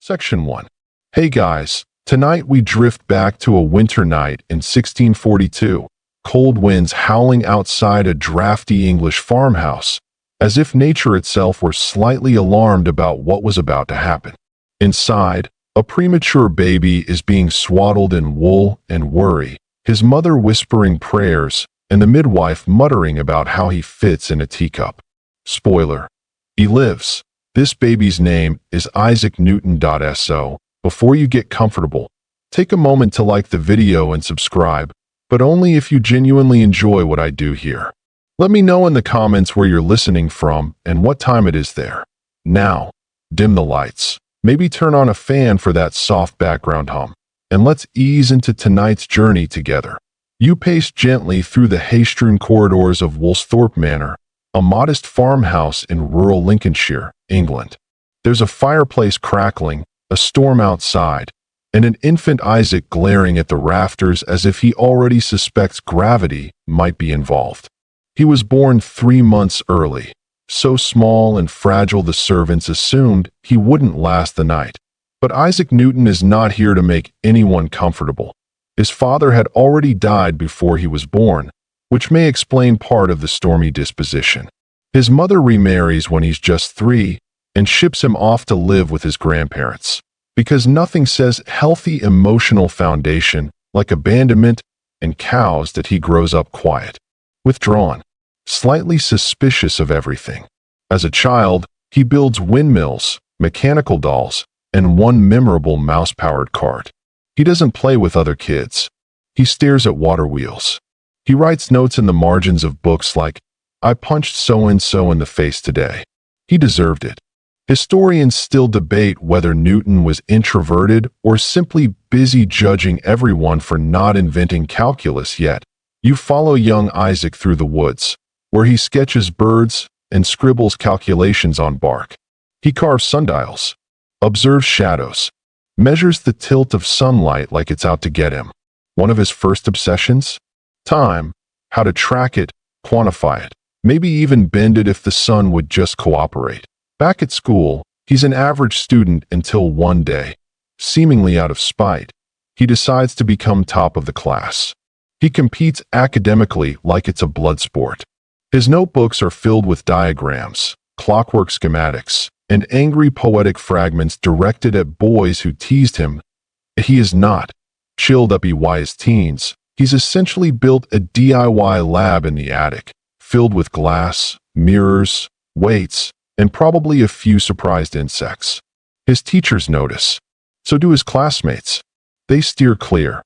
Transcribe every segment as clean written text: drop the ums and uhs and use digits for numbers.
Section 1. Hey guys, tonight we drift back to a winter night in 1642, cold winds howling outside a drafty English farmhouse, as if nature itself were slightly alarmed about what was about to happen. Inside, a premature baby is being swaddled in wool and worry, his mother whispering prayers, and the midwife muttering about how he fits in a teacup. Spoiler: he lives. This baby's name is Isaac Newton. So, before you get comfortable, take a moment to like the video and subscribe, but only if you genuinely enjoy what I do here. Let me know in the comments where you're listening from and what time it is there. Now, dim the lights, maybe turn on a fan for that soft background hum, and let's ease into tonight's journey together. You pace gently through the hay-strewn corridors of Woolsthorpe Manor, a modest farmhouse in rural Lincolnshire, England. There's a fireplace crackling, a storm outside, and an infant Isaac glaring at the rafters as if he already suspects gravity might be involved. He was born 3 months early, so small and fragile the servants assumed he wouldn't last the night. But Isaac Newton is not here to make anyone comfortable. His father had already died before he was born, which may explain part of the stormy disposition. His mother remarries when he's just 3 and ships him off to live with his grandparents, because nothing says healthy emotional foundation like abandonment and cows that he grows up quiet, withdrawn, slightly suspicious of everything. As a child, he builds windmills, mechanical dolls, and one memorable mouse-powered cart. He doesn't play with other kids. He stares at water wheels. He writes notes in the margins of books like, "I punched so-and-so in the face today. He deserved it." Historians still debate whether Newton was introverted or simply busy judging everyone for not inventing calculus yet. You follow young Isaac through the woods, where he sketches birds and scribbles calculations on bark. He carves sundials, observes shadows, measures the tilt of sunlight like it's out to get him. One of his first obsessions? Time, how to track it, quantify it, maybe even bend it if the sun would just cooperate. Back at school, he's an average student until one day, seemingly out of spite, he decides to become top of the class. He competes academically like it's a blood sport. His notebooks are filled with diagrams, clockwork schematics, and angry poetic fragments directed at boys who teased him. He is not chilled uppy wise teens. He's essentially built a DIY lab in the attic, filled with glass, mirrors, weights, and probably a few surprised insects. His teachers notice. So do his classmates. They steer clear.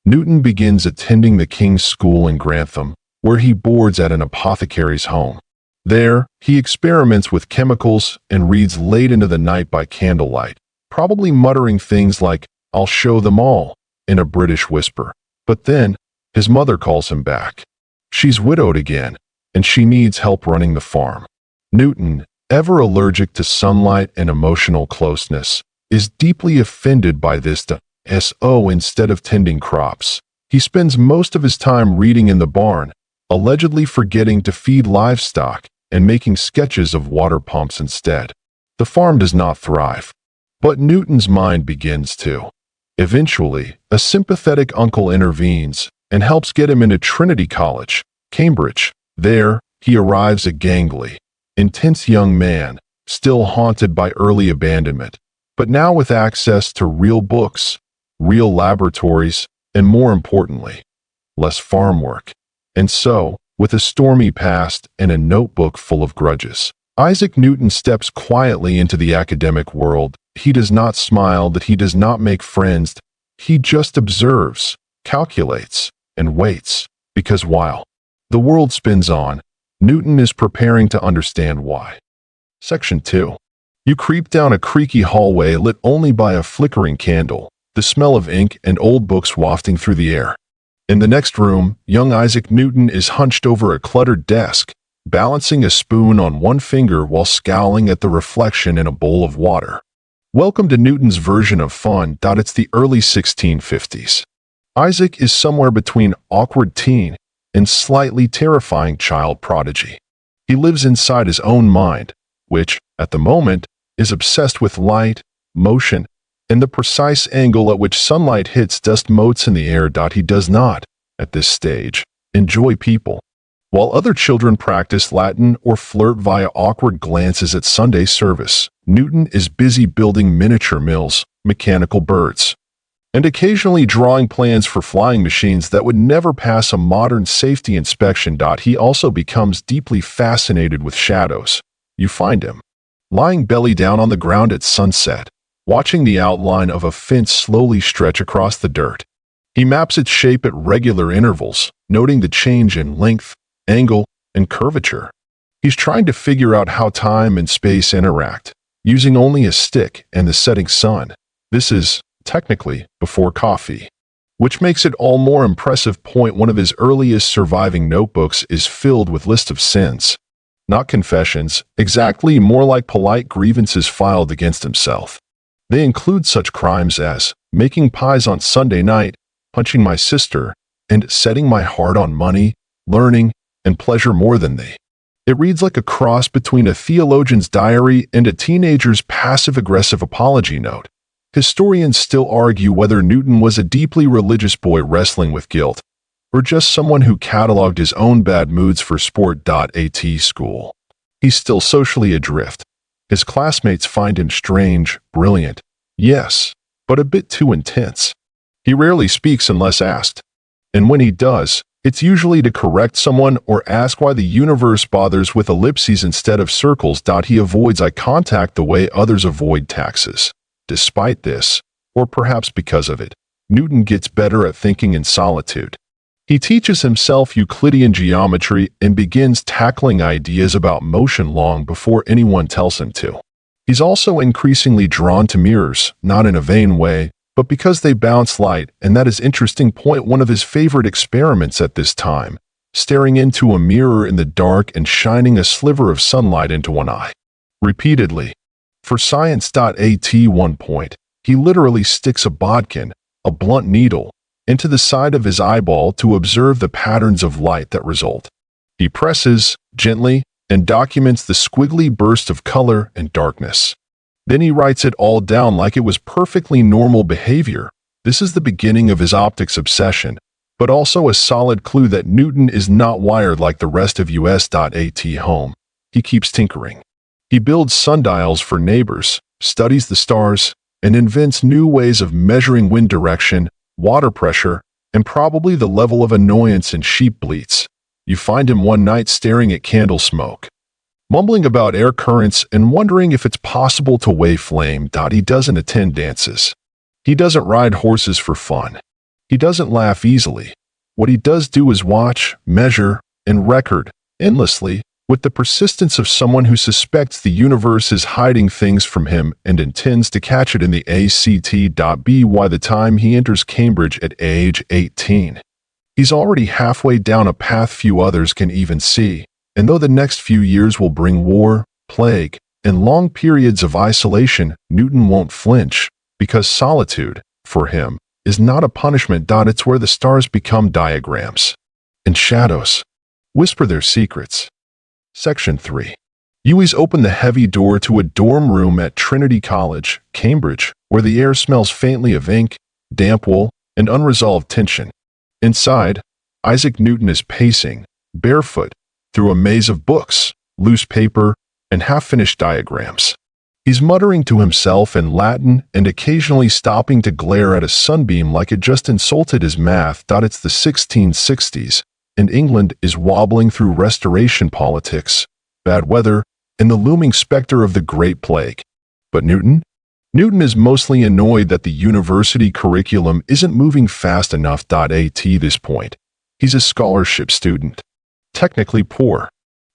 Newton begins attending the King's School in Grantham, where he boards at an apothecary's home. There, he experiments with chemicals and reads late into the night by candlelight, probably muttering things like, "I'll show them all," in a British whisper. But then, his mother calls him back. She's widowed again, and she needs help running the farm. Newton, ever allergic to sunlight and emotional closeness, is deeply offended by this. Instead of tending crops, he spends most of his time reading in the barn, allegedly forgetting to feed livestock and making sketches of water pumps instead. The farm does not thrive, but Newton's mind begins to. Eventually, a sympathetic uncle intervenes and helps get him into Trinity College, Cambridge. There, he arrives a gangly, intense young man, still haunted by early abandonment, but now with access to real books, real laboratories, and more importantly, less farm work. And so, with a stormy past and a notebook full of grudges, Isaac Newton steps quietly into the academic world. He does not smile, that he does not make friends. He just observes, calculates, and waits, because while the world spins on, Newton is preparing to understand why. Section 2. You creep down a creaky hallway lit only by a flickering candle, the smell of ink and old books wafting through the air. In the next room, young Isaac Newton is hunched over a cluttered desk, balancing a spoon on one finger while scowling at the reflection in a bowl of water. Welcome to Newton's version of fun. It's the early 1650s. Isaac is somewhere between awkward teen and slightly terrifying child prodigy. He lives inside his own mind, which, at the moment, is obsessed with light, motion, and the precise angle at which sunlight hits dust motes in the air. He does not, at this stage, enjoy people. While other children practice Latin or flirt via awkward glances at Sunday service, Newton is busy building miniature mills, mechanical birds, and occasionally drawing plans for flying machines that would never pass a modern safety inspection. He also becomes deeply fascinated with shadows. You find him lying belly down on the ground at sunset, watching the outline of a fence slowly stretch across the dirt. He maps its shape at regular intervals, noting the change in length, angle, and curvature. He's trying to figure out how time and space interact, using only a stick and the setting sun. This is, technically, before coffee, which makes it all more impressive. One of his earliest surviving notebooks is filled with lists of sins. Not confessions, exactly, more like polite grievances filed against himself. They include such crimes as making pies on Sunday night, punching my sister, and setting my heart on money, learning, and pleasure more than they. It reads like a cross between a theologian's diary and a teenager's passive-aggressive apology note. Historians still argue whether Newton was a deeply religious boy wrestling with guilt, or just someone who cataloged his own bad moods for sport. At school, he's still socially adrift. His classmates find him strange, brilliant, yes, but a bit too intense. He rarely speaks unless asked, and when he does, it's usually to correct someone or ask why the universe bothers with ellipses instead of circles. He avoids eye contact the way others avoid taxes. Despite this, or perhaps because of it, Newton gets better at thinking in solitude. He teaches himself Euclidean geometry and begins tackling ideas about motion long before anyone tells him to. He's also increasingly drawn to mirrors, not in a vain way, but because they bounce light, and that is interesting. One of his favorite experiments at this time, staring into a mirror in the dark and shining a sliver of sunlight into one eye. Repeatedly. For science. At one point, he literally sticks a bodkin, a blunt needle, into the side of his eyeball to observe the patterns of light that result. He presses, gently, and documents the squiggly burst of color and darkness. Then he writes it all down like it was perfectly normal behavior. This is the beginning of his optics obsession, but also a solid clue that Newton is not wired like the rest of us. At home, he keeps tinkering. He builds sundials for neighbors, studies the stars, and invents new ways of measuring wind direction, water pressure, and probably the level of annoyance in sheep bleats. You find him one night staring at candle smoke, mumbling about air currents and wondering if it's possible to weigh flame. He doesn't attend dances. He doesn't ride horses for fun. He doesn't laugh easily. What he does do is watch, measure, and record, endlessly, with the persistence of someone who suspects the universe is hiding things from him and intends to catch it in the ACT. By the time he enters Cambridge at age 18, he's already halfway down a path few others can even see, and though the next few years will bring war, plague, and long periods of isolation, Newton won't flinch, because solitude, for him, is not a punishment. It's where the stars become diagrams, and shadows whisper their secrets. Section 3. Uis open the heavy door to a dorm room at Trinity College, Cambridge, where the air smells faintly of ink, damp wool, and unresolved tension. Inside, Isaac Newton is pacing, barefoot, through a maze of books, loose paper, and half-finished diagrams. He's muttering to himself in Latin and occasionally stopping to glare at a sunbeam like it just insulted his math. It's the 1660s, and England is wobbling through restoration politics, bad weather, and the looming specter of the Great Plague. But Newton? Newton is mostly annoyed that the university curriculum isn't moving fast enough. At this point, he's a scholarship student, technically poor,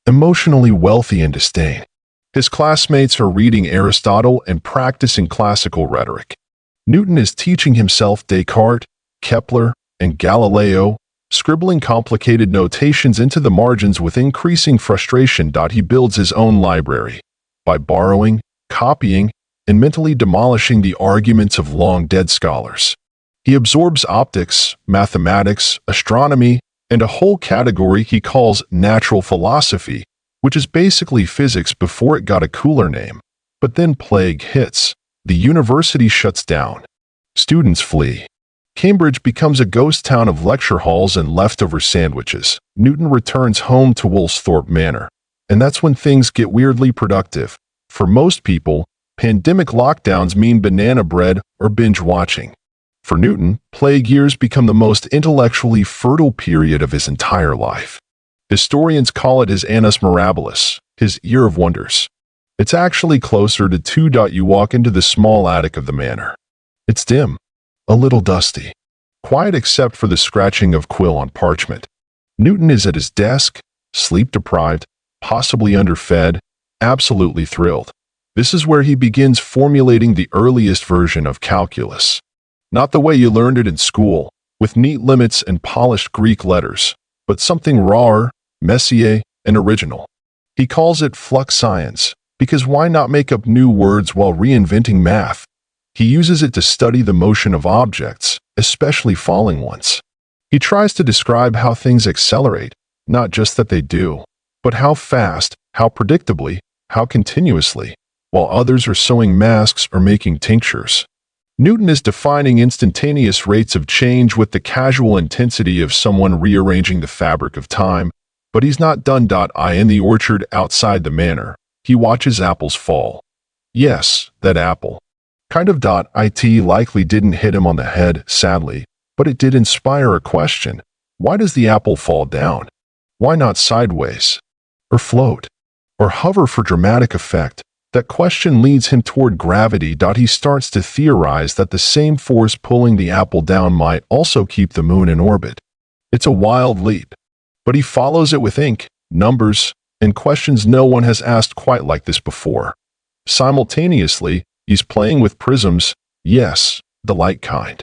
emotionally wealthy in disdain. His classmates are reading Aristotle and practicing classical rhetoric. Newton is teaching himself Descartes, Kepler, and Galileo, scribbling complicated notations into the margins with increasing frustration. He builds his own library by borrowing, copying, and mentally demolishing the arguments of long-dead scholars. He absorbs optics, mathematics, astronomy, and a whole category he calls natural philosophy, which is basically physics before it got a cooler name. But then plague hits. The university shuts down. Students flee. Cambridge becomes a ghost town of lecture halls and leftover sandwiches. Newton returns home to Woolsthorpe Manor. And that's when things get weirdly productive. For most people, pandemic lockdowns mean banana bread or binge watching. For Newton, plague years become the most intellectually fertile period of his entire life. Historians call it his annus mirabilis, his year of wonders. It's actually closer to 2. You walk into the small attic of the manor. It's dim, a little dusty, quiet except for the scratching of quill on parchment. Newton is at his desk, sleep-deprived, possibly underfed, absolutely thrilled. This is where he begins formulating the earliest version of calculus. Not the way you learned it in school, with neat limits and polished Greek letters, but something rawer, messier, and original. He calls it flux science, because why not make up new words while reinventing math? He uses it to study the motion of objects, especially falling ones. He tries to describe how things accelerate, not just that they do, but how fast, how predictably, how continuously, while others are sewing masks or making tinctures. Newton is defining instantaneous rates of change with the casual intensity of someone rearranging the fabric of time, but he's not done. In the orchard outside the manor, he watches apples fall. Yes, that apple. Kind of. It likely didn't hit him on the head, sadly, but it did inspire a question. Why does the apple fall down? Why not sideways? Or float? Or hover for dramatic effect? That question leads him toward gravity. He starts to theorize that the same force pulling the apple down might also keep the moon in orbit. It's a wild leap, but he follows it with ink, numbers, and questions no one has asked quite like this before. Simultaneously, he's playing with prisms, yes, the light kind.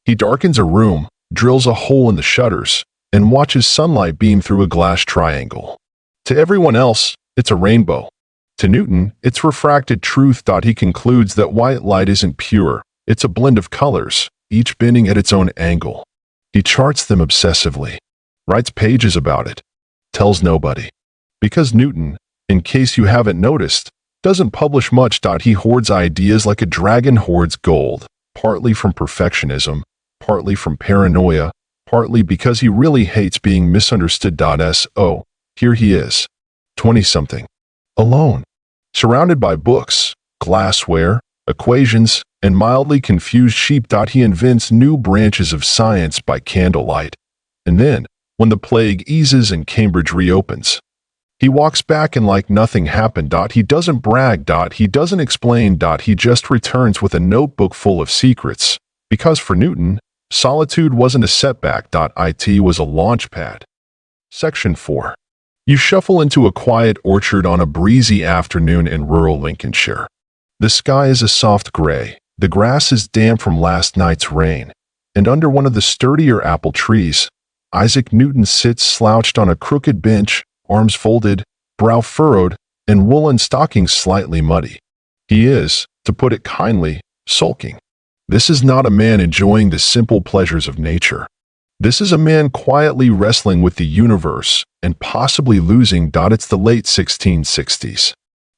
He darkens a room, drills a hole in the shutters, and watches sunlight beam through a glass triangle. To everyone else, it's a rainbow. To Newton, it's refracted truth. He concludes that white light isn't pure, it's a blend of colors, each bending at its own angle. He charts them obsessively, writes pages about it, tells nobody. Because Newton, in case you haven't noticed, doesn't publish much. He hoards ideas like a dragon hoards gold, partly from perfectionism, partly from paranoia, partly because he really hates being misunderstood. So, here he is, 20-something. Alone, surrounded by books, glassware, equations, and mildly confused sheep. He invents new branches of science by candlelight. And then, when the plague eases and Cambridge reopens, he walks back and like nothing happened. He doesn't brag. He doesn't explain. He just returns with a notebook full of secrets. Because for Newton, solitude wasn't a setback. It was a launch pad. Section 4. You shuffle into a quiet orchard on a breezy afternoon in rural Lincolnshire. The sky is a soft gray, the grass is damp from last night's rain, and under one of the sturdier apple trees, Isaac Newton sits slouched on a crooked bench, arms folded, brow furrowed, and woolen stockings slightly muddy. He is, to put it kindly, sulking. This is not a man enjoying the simple pleasures of nature. This is a man quietly wrestling with the universe and possibly losing. It's the late 1660s.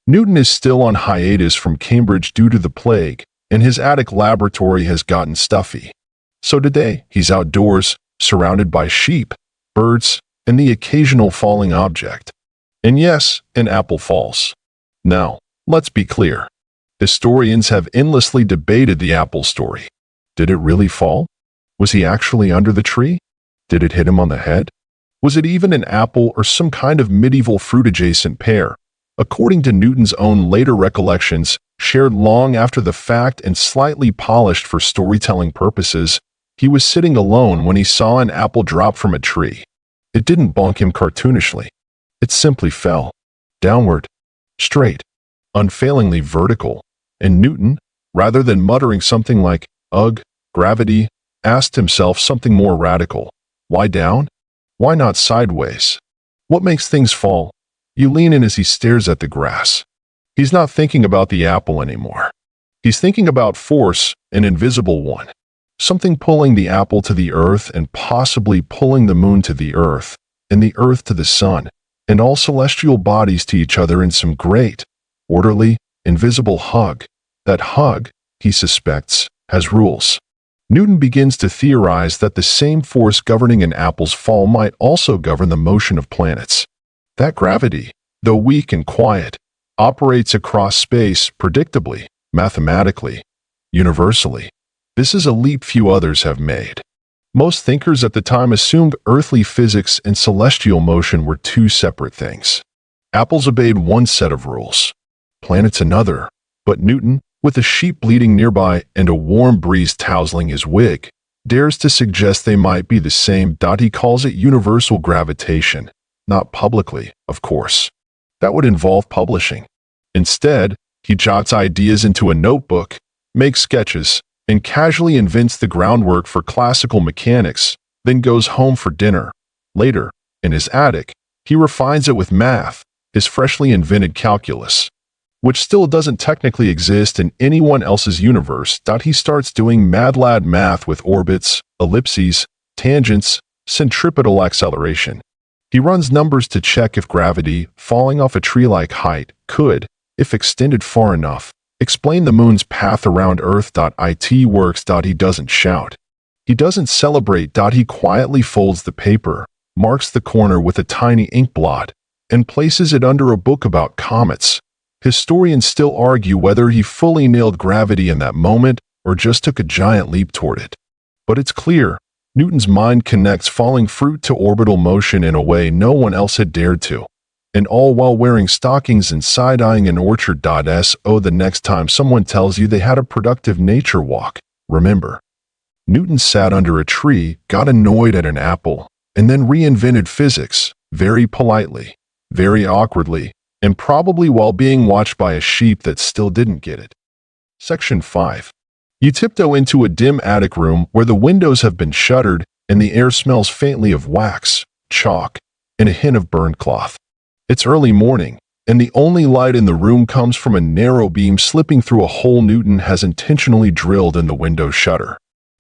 Newton is still on hiatus from Cambridge due to the plague, and his attic laboratory has gotten stuffy. So today, he's outdoors, surrounded by sheep, birds, and the occasional falling object. And yes, an apple falls. Now, let's be clear. Historians have endlessly debated the apple story. Did it really fall? Was he actually under the tree? Did it hit him on the head? Was it even an apple or some kind of medieval fruit-adjacent pear? According to Newton's own later recollections, shared long after the fact and slightly polished for storytelling purposes, he was sitting alone when he saw an apple drop from a tree. It didn't bonk him cartoonishly. It simply fell. Downward. Straight. Unfailingly vertical. And Newton, rather than muttering something like, "Ugh, gravity," asked himself something more radical. Why down? Why not sideways? What makes things fall? You lean in as he stares at the grass. He's not thinking about the apple anymore. He's thinking about force, an invisible one. Something pulling the apple to the earth and possibly pulling the moon to the earth, and the earth to the sun, and all celestial bodies to each other in some great, orderly, invisible hug. That hug, he suspects, has rules. Newton begins to theorize that the same force governing an apple's fall might also govern the motion of planets. That gravity, though weak and quiet, operates across space predictably, mathematically, universally. This is a leap few others have made. Most thinkers at the time assumed earthly physics and celestial motion were two separate things. Apples obeyed one set of rules, planets another, but Newton, with a sheep bleating nearby and a warm breeze tousling his wig, dares to suggest they might be the same. He calls it universal gravitation, not publicly, of course. That would involve publishing. Instead, he jots ideas into a notebook, makes sketches, and casually invents the groundwork for classical mechanics, then goes home for dinner. Later, in his attic, he refines it with math, his freshly invented calculus, which still doesn't technically exist in anyone else's universe. He starts doing mad lad math with orbits, ellipses, tangents, centripetal acceleration. He runs numbers to check if gravity, falling off a tree-like height, could, if extended far enough, explain the moon's path around Earth. It works. He doesn't shout. He doesn't celebrate. He quietly folds the paper, marks the corner with a tiny ink blot, and places it under a book about comets. Historians still argue whether he fully nailed gravity in that moment or just took a giant leap toward it. But it's clear, Newton's mind connects falling fruit to orbital motion in a way no one else had dared to. And all while wearing stockings and side-eyeing an orchard. The next time someone tells you they had a productive nature walk, remember. Newton sat under a tree, got annoyed at an apple, and then reinvented physics, very politely, very awkwardly, and probably while being watched by a sheep that still didn't get it. Section 5. You tiptoe into a dim attic room where the windows have been shuttered and the air smells faintly of wax, chalk, and a hint of burned cloth. It's early morning, and the only light in the room comes from a narrow beam slipping through a hole Newton has intentionally drilled in the window shutter.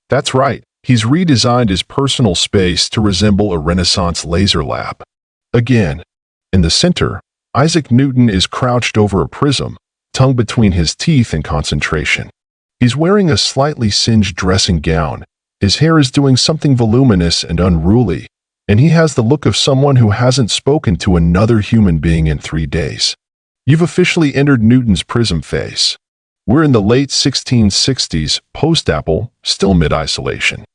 That's right, he's redesigned his personal space to resemble a Renaissance laser lab. Again, in the center, Isaac Newton is crouched over a prism, tongue between his teeth in concentration. He's wearing a slightly singed dressing gown, his hair is doing something voluminous and unruly, and he has the look of someone who hasn't spoken to another human being in 3 days. You've officially entered Newton's prism phase. We're in the late 1660s, post-Apple, still mid-isolation.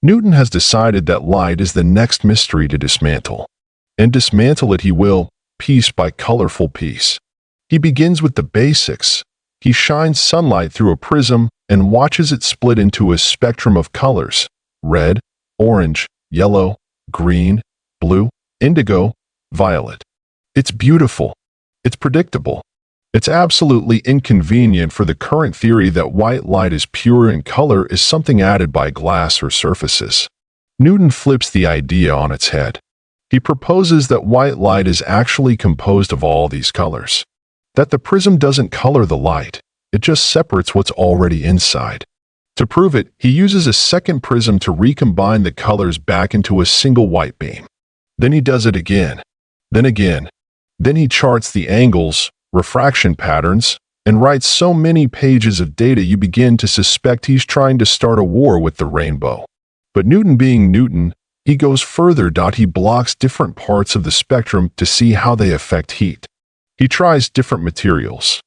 Newton has decided that light is the next mystery to dismantle. And dismantle it he will, piece by colorful piece. He begins with the basics. He shines sunlight through a prism and watches it split into a spectrum of colors: red, orange, yellow, green, blue, indigo, violet. It's beautiful. It's predictable. It's absolutely inconvenient for the current theory that white light is pure and color is something added by glass or surfaces. Newton flips the idea on its head. He proposes that white light is actually composed of all these colors. That the prism doesn't color the light, it just separates what's already inside. To prove it, he uses a second prism to recombine the colors back into a single white beam. Then he does it again. Then again. Then he charts the angles, refraction patterns, and writes so many pages of data you begin to suspect he's trying to start a war with the rainbow. But Newton being Newton, he goes further. He blocks different parts of the spectrum to see how they affect heat. He tries different materials.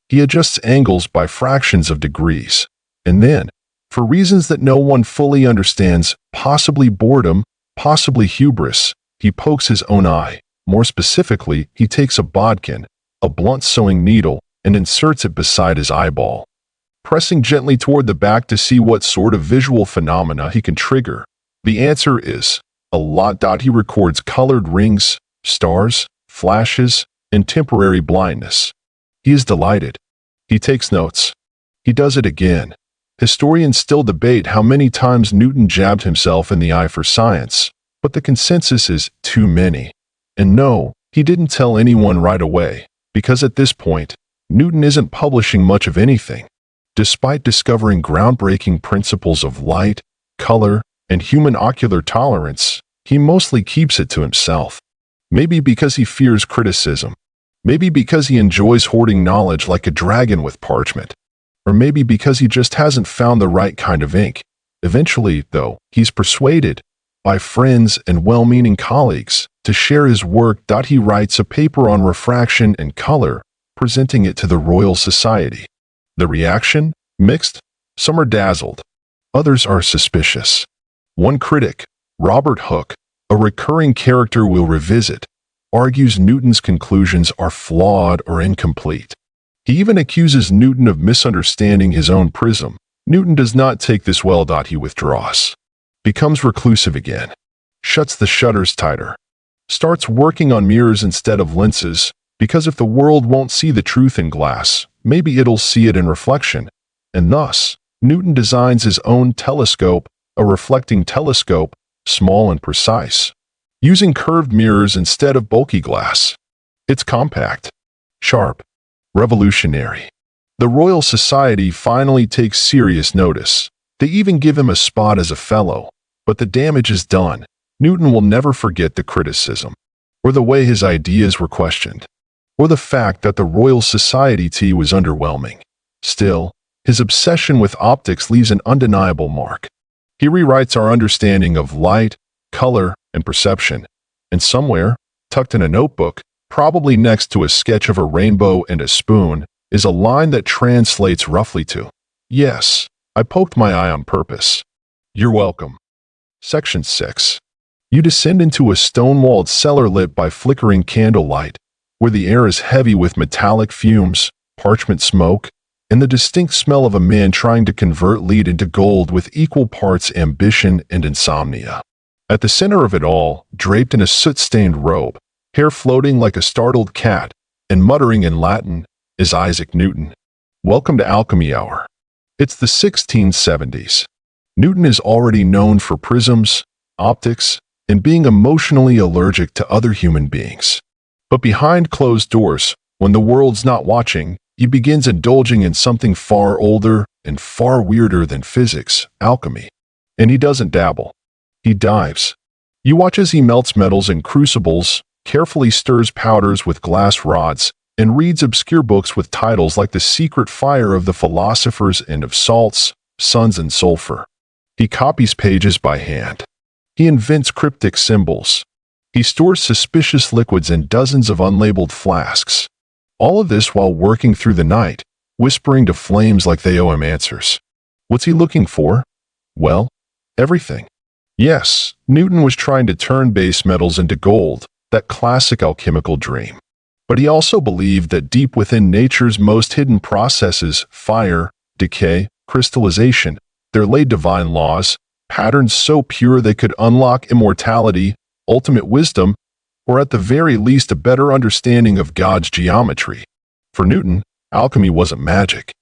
He adjusts angles by fractions of degrees. And then, for reasons that no one fully understands, possibly boredom, possibly hubris, he pokes his own eye. More specifically, he takes a bodkin, a blunt sewing needle, and inserts it beside his eyeball, pressing gently toward the back to see what sort of visual phenomena he can trigger. The answer is a lot. He records colored rings, stars, flashes, and temporary blindness. He is delighted. He takes notes. He does it again. Historians still debate how many times Newton jabbed himself in the eye for science, but the consensus is too many. And no, he didn't tell anyone right away, because at this point, Newton isn't publishing much of anything. Despite discovering groundbreaking principles of light, color, and human ocular tolerance, he mostly keeps it to himself. Maybe because he fears criticism. Maybe because he enjoys hoarding knowledge like a dragon with parchment. Or maybe because he just hasn't found the right kind of ink. Eventually, though, he's persuaded by friends and well-meaning colleagues to share his work. He writes a paper on refraction and color, presenting it to the Royal Society. The reaction? Mixed. Some are dazzled. Others are suspicious. One critic, Robert Hooke, a recurring character we'll revisit, argues Newton's conclusions are flawed or incomplete. He even accuses Newton of misunderstanding his own prism. Newton does not take this well. He withdraws, becomes reclusive again, shuts the shutters tighter, starts working on mirrors instead of lenses, because if the world won't see the truth in glass, maybe it'll see it in reflection. And thus, Newton designs his own telescope, a reflecting telescope, small and precise, using curved mirrors instead of bulky glass. It's compact, sharp, revolutionary. The Royal Society finally takes serious notice. They even give him a spot as a fellow. But the damage is done. Newton will never forget the criticism, or the way his ideas were questioned, or the fact that the Royal Society was underwhelming. Still, his obsession with optics leaves an undeniable mark. He rewrites our understanding of light, color, and perception. And somewhere, tucked in a notebook, probably next to a sketch of a rainbow and a spoon, is a line that translates roughly to, "Yes, I poked my eye on purpose." You're welcome. Section 6. You descend into a stone-walled cellar lit by flickering candlelight, where the air is heavy with metallic fumes, parchment smoke, and the distinct smell of a man trying to convert lead into gold with equal parts ambition and insomnia. At the center of it all, draped in a soot-stained robe, hair floating like a startled cat, and muttering in Latin, is Isaac Newton. Welcome to Alchemy Hour. It's the 1670s. Newton is already known for prisms, optics, and being emotionally allergic to other human beings. But behind closed doors, when the world's not watching, he begins indulging in something far older and far weirder than physics, alchemy. And he doesn't dabble. He dives. You watch as he melts metals in crucibles, carefully stirs powders with glass rods, and reads obscure books with titles like The Secret Fire of the Philosophers and of Salts, Suns, and Sulfur. He copies pages by hand. He invents cryptic symbols. He stores suspicious liquids in dozens of unlabeled flasks. All of this while working through the night, whispering to flames like they owe him answers. What's he looking for? Well, everything. Yes, Newton was trying to turn base metals into gold, that classic alchemical dream. But he also believed that deep within nature's most hidden processes, fire, decay, crystallization, there lay divine laws, patterns so pure they could unlock immortality, ultimate wisdom, or at the very least a better understanding of God's geometry. For Newton, alchemy wasn't magic.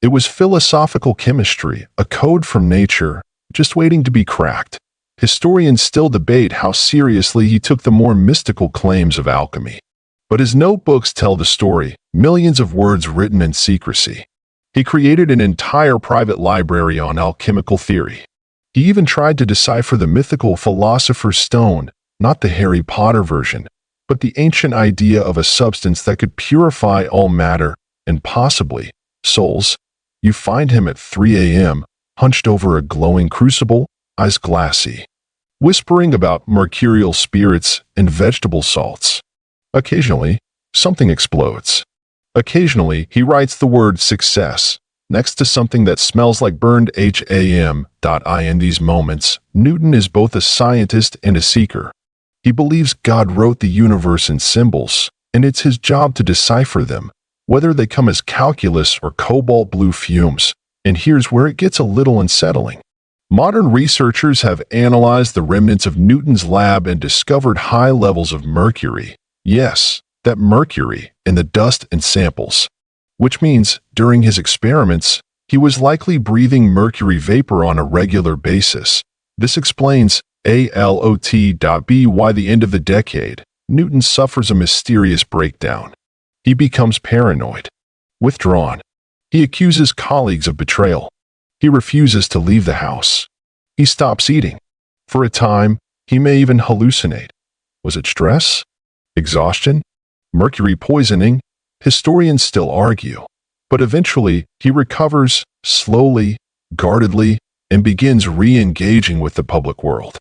It was philosophical chemistry, a code from nature, just waiting to be cracked. Historians still debate how seriously he took the more mystical claims of alchemy. But his notebooks tell the story, millions of words written in secrecy. He created an entire private library on alchemical theory. He even tried to decipher the mythical philosopher's stone, not the Harry Potter version, but the ancient idea of a substance that could purify all matter, and possibly souls. You find him at 3 a.m., hunched over a glowing crucible, eyes glassy, whispering about mercurial spirits and vegetable salts. Occasionally, something explodes. Occasionally, he writes the word success next to something that smells like burned ham. In these moments, Newton is both a scientist and a seeker. He believes God wrote the universe in symbols, and it's his job to decipher them, whether they come as calculus or cobalt blue fumes. And here's where it gets a little unsettling. Modern researchers have analyzed the remnants of Newton's lab and discovered high levels of mercury. Yes, that mercury in the dust and samples. Which means, during his experiments, he was likely breathing mercury vapor on a regular basis. This explains ALOT.B why the end of the decade, Newton suffers a mysterious breakdown. He becomes paranoid, withdrawn. He accuses colleagues of betrayal. He refuses to leave the house. He stops eating. For a time, he may even hallucinate. Was it stress? Exhaustion? Mercury poisoning? Historians still argue. But eventually, he recovers, slowly, guardedly, and begins re-engaging with the public world.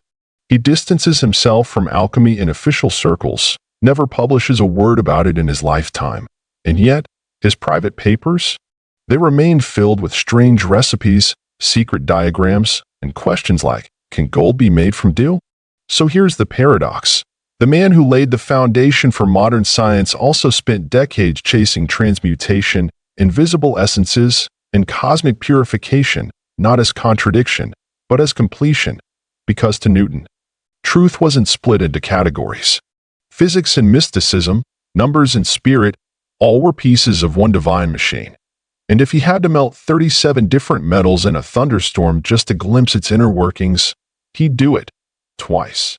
He distances himself from alchemy in official circles, never publishes a word about it in his lifetime. And yet, his private papers? They remain filled with strange recipes, secret diagrams, and questions like, can gold be made from dew? So here's the paradox. The man who laid the foundation for modern science also spent decades chasing transmutation, invisible essences, and cosmic purification, not as contradiction, but as completion, because to Newton, truth wasn't split into categories. Physics and mysticism, numbers and spirit, all were pieces of one divine machine. And if he had to melt 37 different metals in a thunderstorm just to glimpse its inner workings, he'd do it. Twice.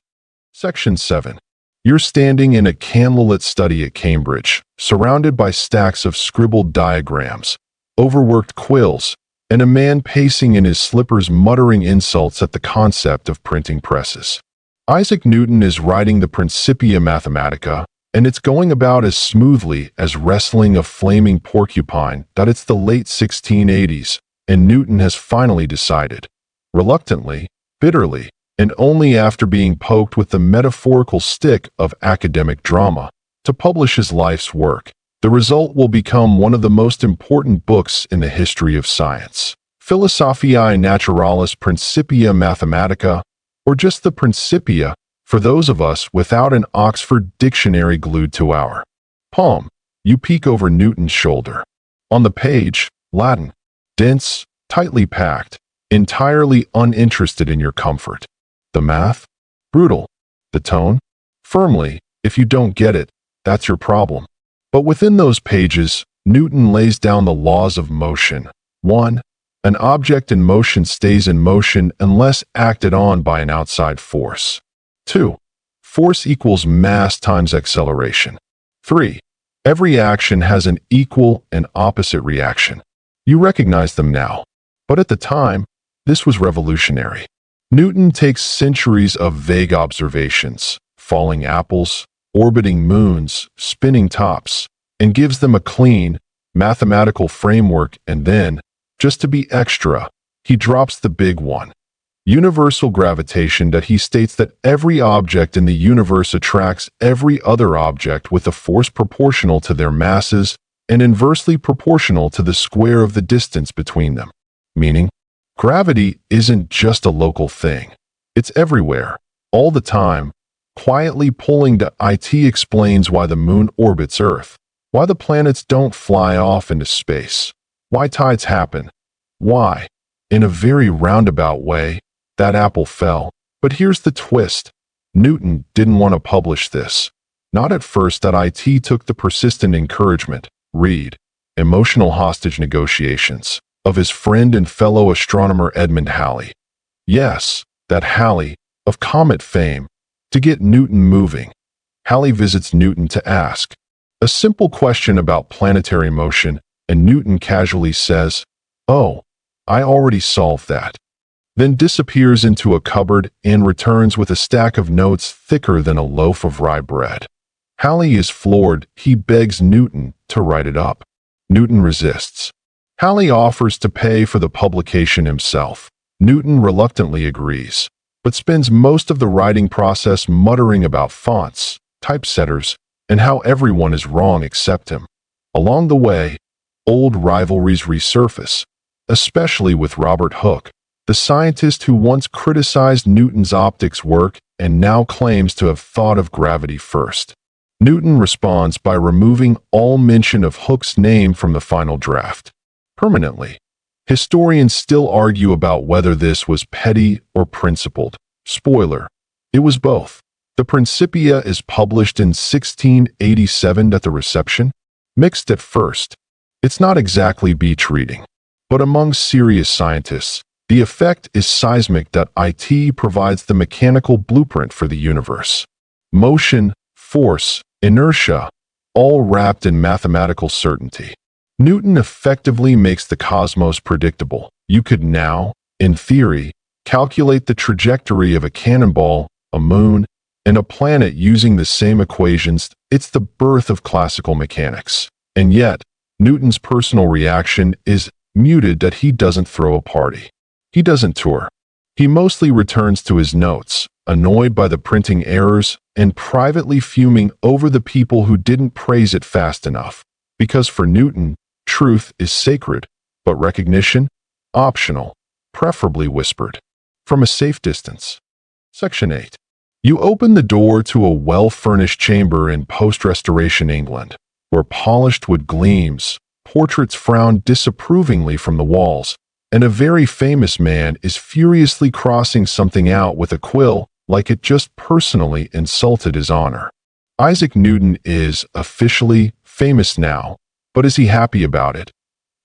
Section 7. You're standing in a candlelit study at Cambridge, surrounded by stacks of scribbled diagrams, overworked quills, and a man pacing in his slippers muttering insults at the concept of printing presses. Isaac Newton is writing the Principia Mathematica, and it's going about as smoothly as wrestling a flaming porcupine that it's the late 1680s, and Newton has finally decided, reluctantly, bitterly, and only after being poked with the metaphorical stick of academic drama, to publish his life's work. The result will become one of the most important books in the history of science. Philosophiae Naturalis Principia Mathematica, or just the Principia, for those of us without an Oxford dictionary glued to our palm. You peek over Newton's shoulder. On the page, Latin, dense, tightly packed, entirely uninterested in your comfort. The math? Brutal. The tone? Firmly, if you don't get it, that's your problem. But within those pages, Newton lays down the laws of motion. 1. An object in motion stays in motion unless acted on by an outside force. 2. Force equals mass times acceleration. 3. Every action has an equal and opposite reaction. You recognize them now. But at the time, this was revolutionary. Newton takes centuries of vague observations, falling apples, orbiting moons, spinning tops, and gives them a clean, mathematical framework, and then, just to be extra, he drops the big one. Universal gravitation, that he states that every object in the universe attracts every other object with a force proportional to their masses and inversely proportional to the square of the distance between them. Meaning, gravity isn't just a local thing. It's everywhere, all the time, quietly pulling to it. Explains why the moon orbits Earth, why the planets don't fly off into space, why tides happen, why, in a very roundabout way, that apple fell. But here's the twist. Newton didn't want to publish this. Not at first. It took the persistent encouragement, read, emotional hostage negotiations, of his friend and fellow astronomer Edmund Halley. Yes, that Halley, of comet fame, to get Newton moving. Halley visits Newton to ask a simple question about planetary motion, and Newton casually says, "Oh, I already solved that." Then disappears into a cupboard and returns with a stack of notes thicker than a loaf of rye bread. Halley is floored. He begs Newton to write it up. Newton resists. Halley offers to pay for the publication himself. Newton reluctantly agrees, but spends most of the writing process muttering about fonts, typesetters, and how everyone is wrong except him. Along the way, old rivalries resurface, especially with Robert Hooke, the scientist who once criticized Newton's optics work and now claims to have thought of gravity first. Newton responds by removing all mention of Hooke's name from the final draft. Permanently. Historians still argue about whether this was petty or principled. Spoiler, it was both. The Principia is published in 1687 at the reception. Mixed at first. It's not exactly beach reading. But among serious scientists, the effect is seismic. It provides the mechanical blueprint for the universe. Motion, force, inertia, all wrapped in mathematical certainty. Newton effectively makes the cosmos predictable. You could now, in theory, calculate the trajectory of a cannonball, a moon, and a planet using the same equations. It's the birth of classical mechanics. And yet, Newton's personal reaction is muted that he doesn't throw a party. He doesn't tour. He mostly returns to his notes, annoyed by the printing errors and privately fuming over the people who didn't praise it fast enough. Because for Newton, truth is sacred, but recognition, optional, preferably whispered. From a safe distance. Section 8. You open the door to a well-furnished chamber in post-Restoration England, where polished wood gleams, portraits frown disapprovingly from the walls, and a very famous man is furiously crossing something out with a quill like it just personally insulted his honor. Isaac Newton is officially famous now, but is he happy about it?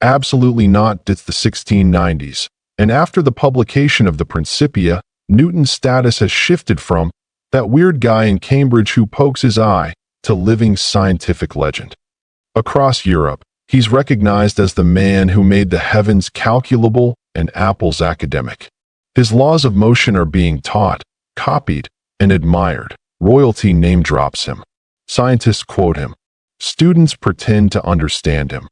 Absolutely not. It's the 1690s, and after the publication of the Principia, Newton's status has shifted from that weird guy in Cambridge who pokes his eye to living scientific legend. Across Europe, he's recognized as the man who made the heavens calculable and apples academic. His laws of motion are being taught, copied, and admired. Royalty name drops him. Scientists quote him. Students pretend to understand him.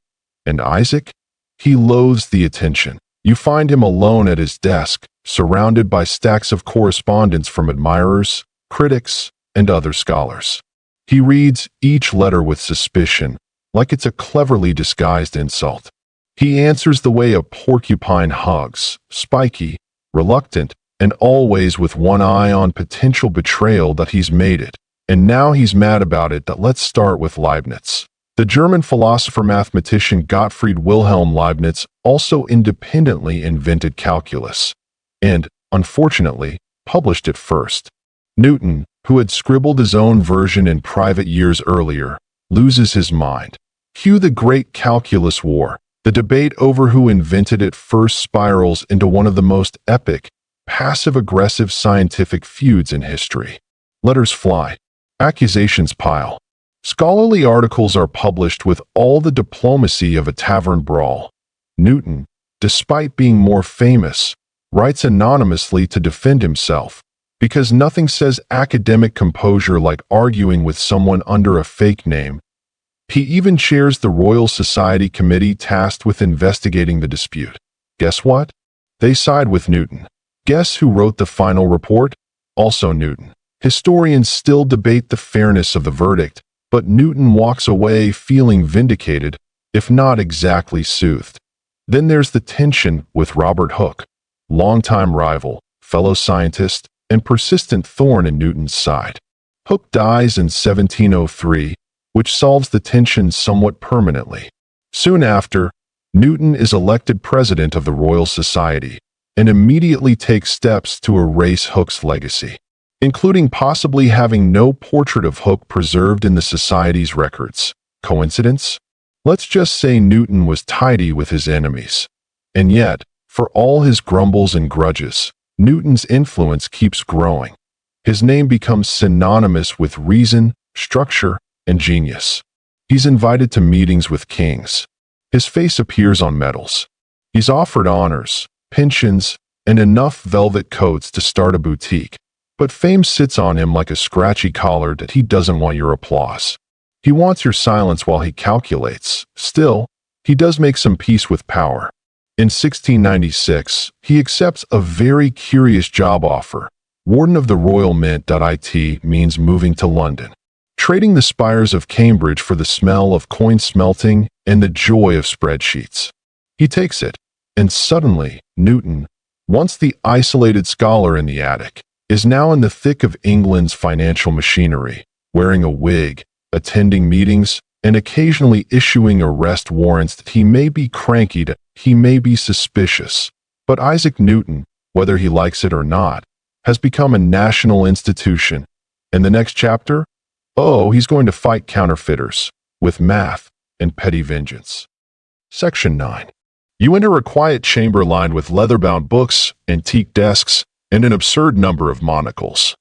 And Isaac? He loathes the attention. You find him alone at his desk, surrounded by stacks of correspondence from admirers, critics, and other scholars. He reads each letter with suspicion, like it's a cleverly disguised insult. He answers the way a porcupine hugs, spiky, reluctant, and always with one eye on potential betrayal that he's made it. And now he's mad about it. That let's start with Leibniz. The German philosopher-mathematician Gottfried Wilhelm Leibniz also independently invented calculus, and, unfortunately, published it first. Newton, who had scribbled his own version in private years earlier, loses his mind. Cue the Great Calculus War. The debate over who invented it first spirals into one of the most epic, passive-aggressive scientific feuds in history. Letters fly. Accusations pile. Scholarly articles are published with all the diplomacy of a tavern brawl. Newton, despite being more famous, writes anonymously to defend himself, because nothing says academic composure like arguing with someone under a fake name. He even chairs the Royal Society committee tasked with investigating the dispute. Guess what? They side with Newton. Guess who wrote the final report? Also Newton. Historians still debate the fairness of the verdict, but Newton walks away feeling vindicated, if not exactly soothed. Then there's the tension with Robert Hooke, longtime rival, fellow scientist, and persistent thorn in Newton's side. Hooke dies in 1703, which solves the tension somewhat permanently. Soon after, Newton is elected president of the Royal Society and immediately takes steps to erase Hooke's legacy, including possibly having no portrait of Hooke preserved in the Society's records. Coincidence? Let's just say Newton was tidy with his enemies. And yet, for all his grumbles and grudges, Newton's influence keeps growing. His name becomes synonymous with reason, structure, and genius. He's invited to meetings with kings. His face appears on medals. He's offered honors, pensions, and enough velvet coats to start a boutique. But fame sits on him like a scratchy collar that he doesn't want your applause. He wants your silence while he calculates. Still, he does make some peace with power. In 1696, he accepts a very curious job offer. Warden of the Royal Mint. It means moving to London, trading the spires of Cambridge for the smell of coin smelting and the joy of spreadsheets. He takes it, and suddenly, Newton, once the isolated scholar in the attic, is now in the thick of England's financial machinery, wearing a wig, attending meetings, and occasionally issuing arrest warrants that he may be cranky, he may be suspicious. But Isaac Newton, whether he likes it or not, has become a national institution. And the next chapter? Oh, he's going to fight counterfeiters, with math and petty vengeance. Section 9. You enter a quiet chamber lined with leather-bound books, antique desks, and an absurd number of monocles.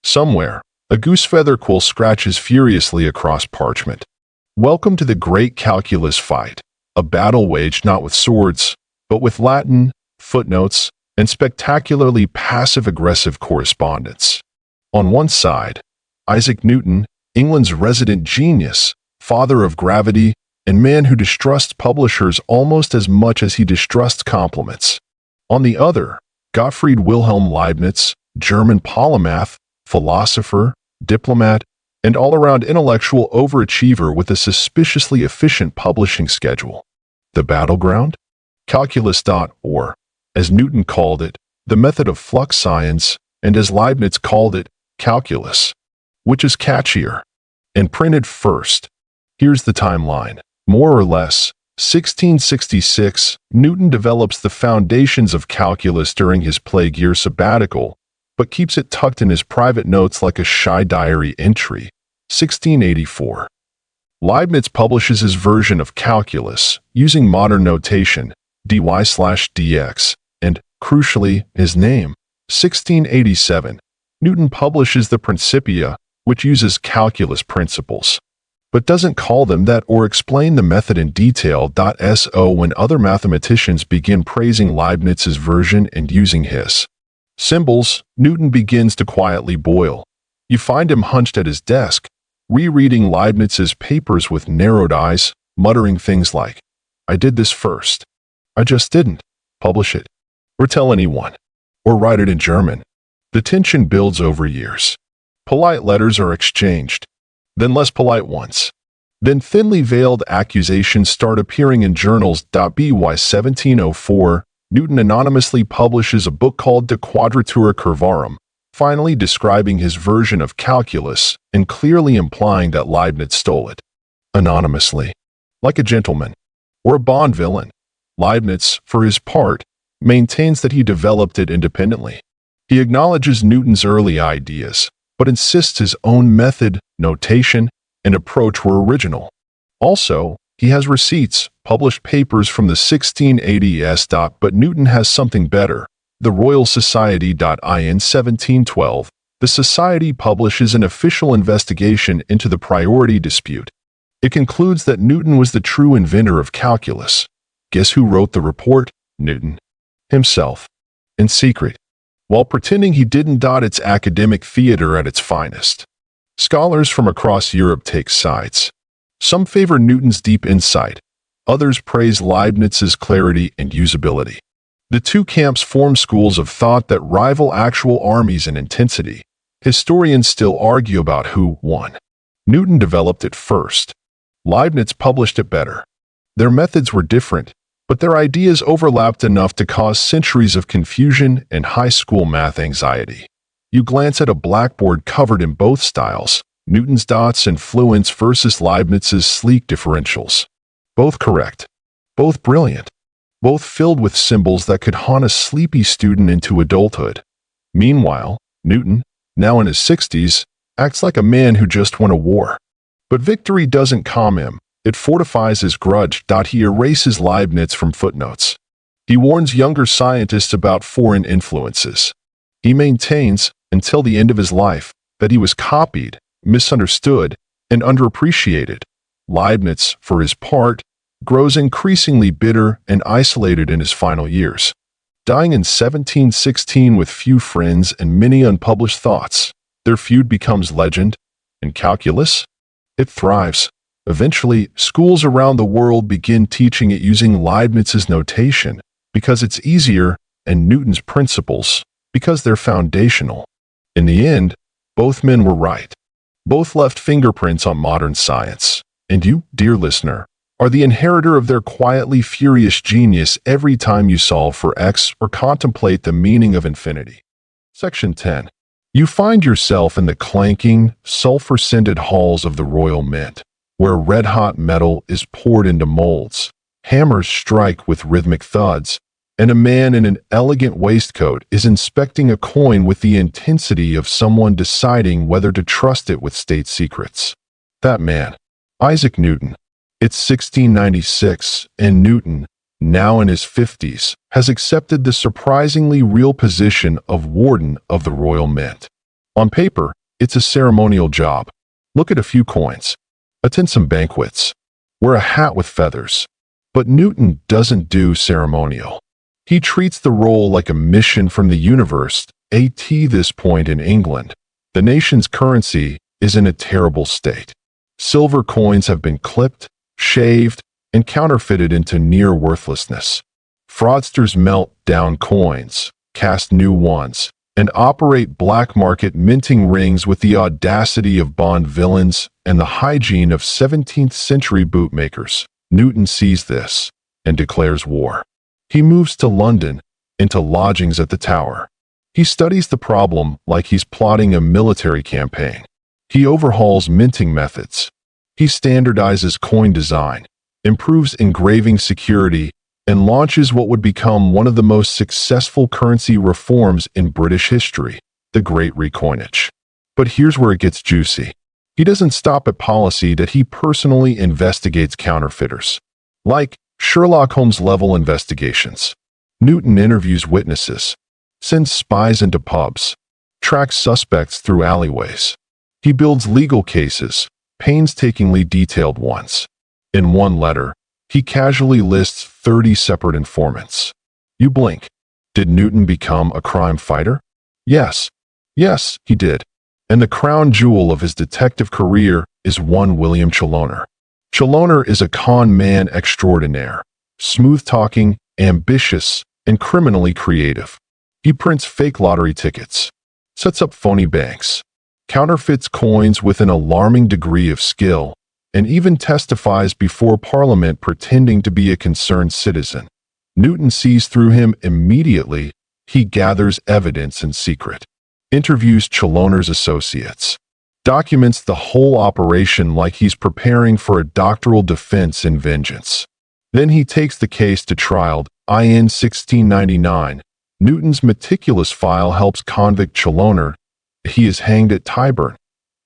Somewhere, a goose-feather quill scratches furiously across parchment. Welcome to the great calculus fight, a battle waged not with swords, but with Latin, footnotes, and spectacularly passive-aggressive correspondence. On one side, Isaac Newton, England's resident genius, father of gravity, and man who distrusts publishers almost as much as he distrusts compliments. On the other, Gottfried Wilhelm Leibniz, German polymath, philosopher, diplomat, and all-around intellectual overachiever with a suspiciously efficient publishing schedule. The battleground? Calculus. Or, as Newton called it, the method of flux science, and as Leibniz called it, calculus. Which is catchier? And printed first. Here's the timeline. More or less, 1666, Newton develops the foundations of calculus during his plague year sabbatical, but keeps it tucked in his private notes like a shy diary entry. 1684. Leibniz publishes his version of calculus, using modern notation, dy/dx, and, crucially, his name. 1687. Newton publishes the Principia, which uses calculus principles, but doesn't call them that or explain the method in detail. So when other mathematicians begin praising Leibniz's version and using his symbols, Newton begins to quietly boil. You find him hunched at his desk, rereading Leibniz's papers with narrowed eyes, muttering things like, "I did this first. I just didn't publish it, or tell anyone, or write it in German." The tension builds over years. Polite letters are exchanged, then less polite ones. Then thinly veiled accusations start appearing in journals. By 1704, Newton anonymously publishes a book called De Quadratura Curvarum, finally describing his version of calculus and clearly implying that Leibniz stole it. Anonymously. Like a gentleman. Or a Bond villain. Leibniz, for his part, maintains that he developed it independently. He acknowledges Newton's early ideas, but insists his own method, notation, and approach were original. Also, he has receipts, published papers from the 1680s. But Newton has something better. The Royal Society. In 1712, the Society publishes an official investigation into the priority dispute. It concludes that Newton was the true inventor of calculus. Guess who wrote the report? Newton. Himself. In secret. While pretending he didn't. It's academic theater at its finest. Scholars from across Europe take sides. Some favor Newton's deep insight. Others praise Leibniz's clarity and usability. The two camps form schools of thought that rival actual armies in intensity. Historians still argue about who won. Newton developed it first. Leibniz published it better. Their methods were different, but their ideas overlapped enough to cause centuries of confusion and high school math anxiety. You glance at a blackboard covered in both styles, Newton's dots and fluents versus Leibniz's sleek differentials. Both correct. Both brilliant. Both filled with symbols that could haunt a sleepy student into adulthood. Meanwhile, Newton, now in his 60s, acts like a man who just won a war. But victory doesn't calm him. It fortifies his grudge. He erases Leibniz from footnotes. He warns younger scientists about foreign influences. He maintains, until the end of his life, that he was copied, misunderstood, and underappreciated. Leibniz, for his part, grows increasingly bitter and isolated in his final years. Dying in 1716 with few friends and many unpublished thoughts, their feud becomes legend. And calculus? It thrives. Eventually, schools around the world begin teaching it using Leibniz's notation because it's easier, and Newton's principles because they're foundational. In the end, both men were right. Both left fingerprints on modern science. And you, dear listener, are the inheritor of their quietly furious genius every time you solve for X or contemplate the meaning of infinity. Section 10. You find yourself in the clanking, sulfur-scented halls of the Royal Mint, where red-hot metal is poured into molds, hammers strike with rhythmic thuds, and a man in an elegant waistcoat is inspecting a coin with the intensity of someone deciding whether to trust it with state secrets. That man, Isaac Newton. It's 1696, and Newton, now in his 50s, has accepted the surprisingly real position of Warden of the Royal Mint. On paper, it's a ceremonial job. Look at a few coins. Attend some banquets. Wear a hat with feathers. But Newton doesn't do ceremonial. He treats the role like a mission from the universe. At this point in England, the nation's currency is in a terrible state. Silver coins have been clipped, shaved, and counterfeited into near worthlessness. Fraudsters melt down coins, cast new ones, and operate black market minting rings with the audacity of Bond villains and the hygiene of 17th century bootmakers. Newton sees this and declares war. He moves to London, into lodgings at the Tower. He studies the problem like he's plotting a military campaign. He overhauls minting methods. He standardizes coin design, improves engraving security, and launches what would become one of the most successful currency reforms in British history, the Great Recoinage. But here's where it gets juicy. He doesn't stop at policy that he personally investigates counterfeiters. Like Sherlock Holmes-level investigations. Newton interviews witnesses, sends spies into pubs, tracks suspects through alleyways. He builds legal cases, painstakingly detailed ones. In one letter, he casually lists 30 separate informants. You blink. Did Newton become a crime fighter? Yes. Yes, he did. And the crown jewel of his detective career is one William Chaloner. Chaloner is a con man extraordinaire, smooth-talking, ambitious, and criminally creative. He prints fake lottery tickets, sets up phony banks, counterfeits coins with an alarming degree of skill, and even testifies before Parliament pretending to be a concerned citizen. Newton sees through him immediately. He gathers evidence in secret, interviews Chaloner's associates, documents the whole operation like he's preparing for a doctoral defense in vengeance. Then he takes the case to trial. In 1699, Newton's meticulous file helps convict Chaloner. He is hanged at Tyburn.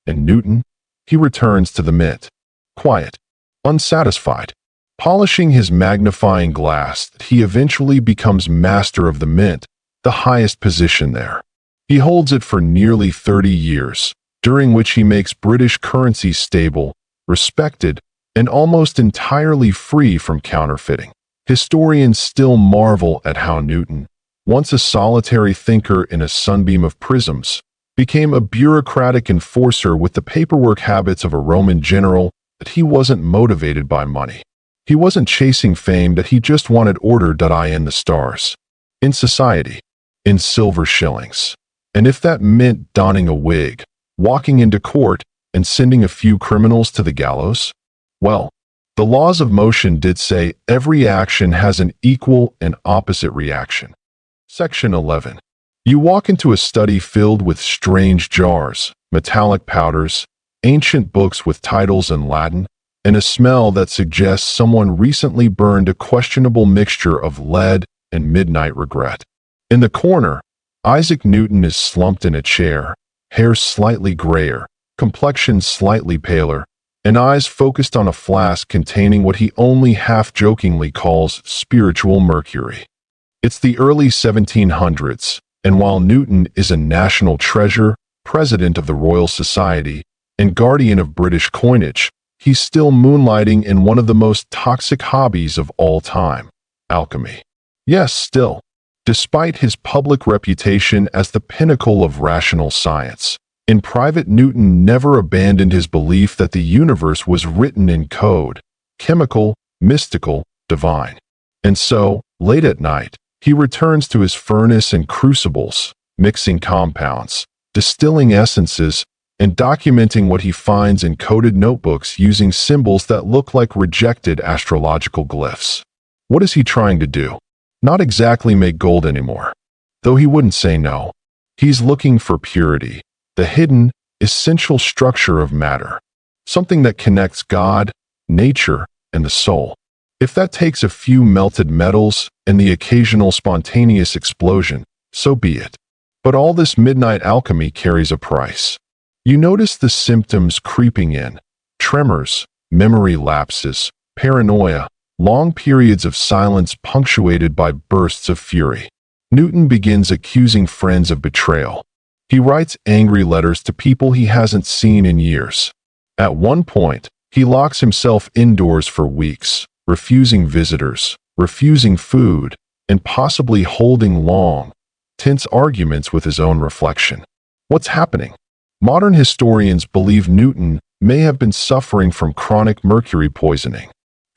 And Newton? He returns to the Mint. Quiet, unsatisfied, polishing his magnifying glass. He eventually becomes master of the Mint, the highest position there. He holds it for nearly 30 years, during which he makes British currency stable, respected, and almost entirely free from counterfeiting. Historians still marvel at how Newton, once a solitary thinker in a sunbeam of prisms, became a bureaucratic enforcer with the paperwork habits of a Roman general. That he wasn't motivated by money. He wasn't chasing fame, that he just wanted order. In the stars, in society, in silver shillings. And if that meant donning a wig, walking into court, and sending a few criminals to the gallows, well, the laws of motion did say every action has an equal and opposite reaction. Section 11. You walk into a study filled with strange jars, metallic powders, ancient books with titles in Latin, and a smell that suggests someone recently burned a questionable mixture of lead and midnight regret. In the corner, Isaac Newton is slumped in a chair, hair slightly grayer, complexion slightly paler, and eyes focused on a flask containing what he only half-jokingly calls spiritual mercury. It's the early 1700s, and while Newton is a national treasure, president of the Royal Society, and guardian of British coinage, he's still moonlighting in one of the most toxic hobbies of all time, alchemy. Yes, still. Despite his public reputation as the pinnacle of rational science, in private Newton never abandoned his belief that the universe was written in code, chemical, mystical, divine. And so, late at night, he returns to his furnace and crucibles, mixing compounds, distilling essences, and documenting what he finds in coded notebooks using symbols that look like rejected astrological glyphs. What is he trying to do? Not exactly make gold anymore. Though he wouldn't say no. He's looking for purity, the hidden, essential structure of matter. Something that connects God, nature, and the soul. If that takes a few melted metals and the occasional spontaneous explosion, so be it. But all this midnight alchemy carries a price. You notice the symptoms creeping in: tremors, memory lapses, paranoia, long periods of silence punctuated by bursts of fury. Newton begins accusing friends of betrayal. He writes angry letters to people he hasn't seen in years. At one point, he locks himself indoors for weeks, refusing visitors, refusing food, and possibly holding long, tense arguments with his own reflection. What's happening? Modern historians believe Newton may have been suffering from chronic mercury poisoning,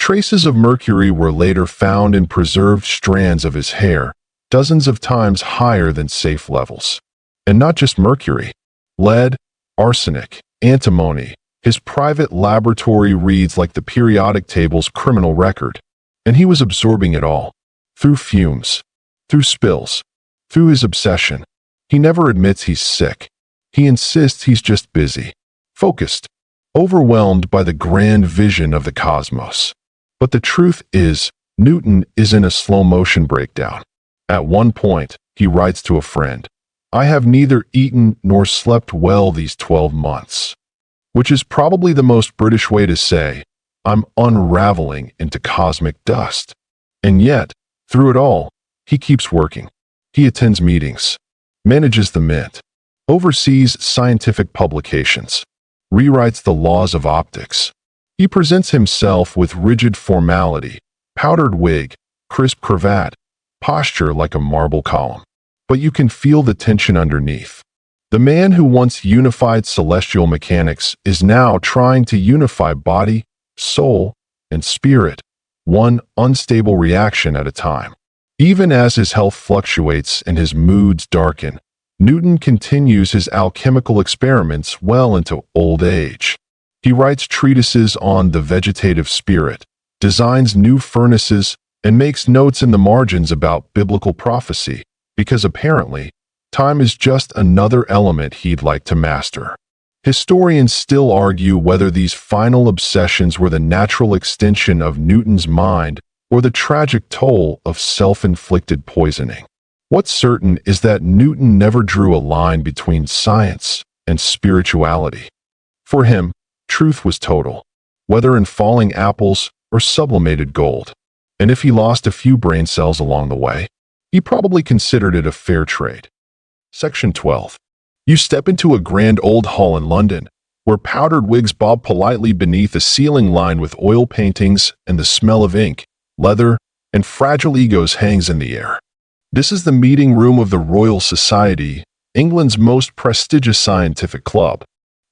traces of mercury were later found in preserved strands of his hair, dozens of times higher than safe levels. And not just mercury. Lead, arsenic, antimony. His private laboratory reads like the periodic table's criminal record. And he was absorbing it all. Through fumes. Through spills. Through his obsession. He never admits he's sick. He insists he's just busy. Focused. Overwhelmed by the grand vision of the cosmos. But the truth is, Newton is in a slow-motion breakdown. At one point, he writes to a friend, "I have neither eaten nor slept well these 12 months." Which is probably the most British way to say, I'm unraveling into cosmic dust. And yet, through it all, he keeps working. He attends meetings, manages the mint, oversees scientific publications, rewrites the laws of optics. He presents himself with rigid formality, powdered wig, crisp cravat, posture like a marble column. But you can feel the tension underneath. The man who once unified celestial mechanics is now trying to unify body, soul, and spirit, one unstable reaction at a time. Even as his health fluctuates and his moods darken, Newton continues his alchemical experiments well into old age. He writes treatises on the vegetative spirit, designs new furnaces, and makes notes in the margins about biblical prophecy, because apparently, time is just another element he'd like to master. Historians still argue whether these final obsessions were the natural extension of Newton's mind or the tragic toll of self-inflicted poisoning. What's certain is that Newton never drew a line between science and spirituality. For him, truth was total, whether in falling apples or sublimated gold. And if he lost a few brain cells along the way, he probably considered it a fair trade. Section 12. You step into a grand old hall in London, where powdered wigs bob politely beneath a ceiling lined with oil paintings and the smell of ink, leather, and fragile egos hangs in the air. This is the meeting room of the Royal Society, England's most prestigious scientific club.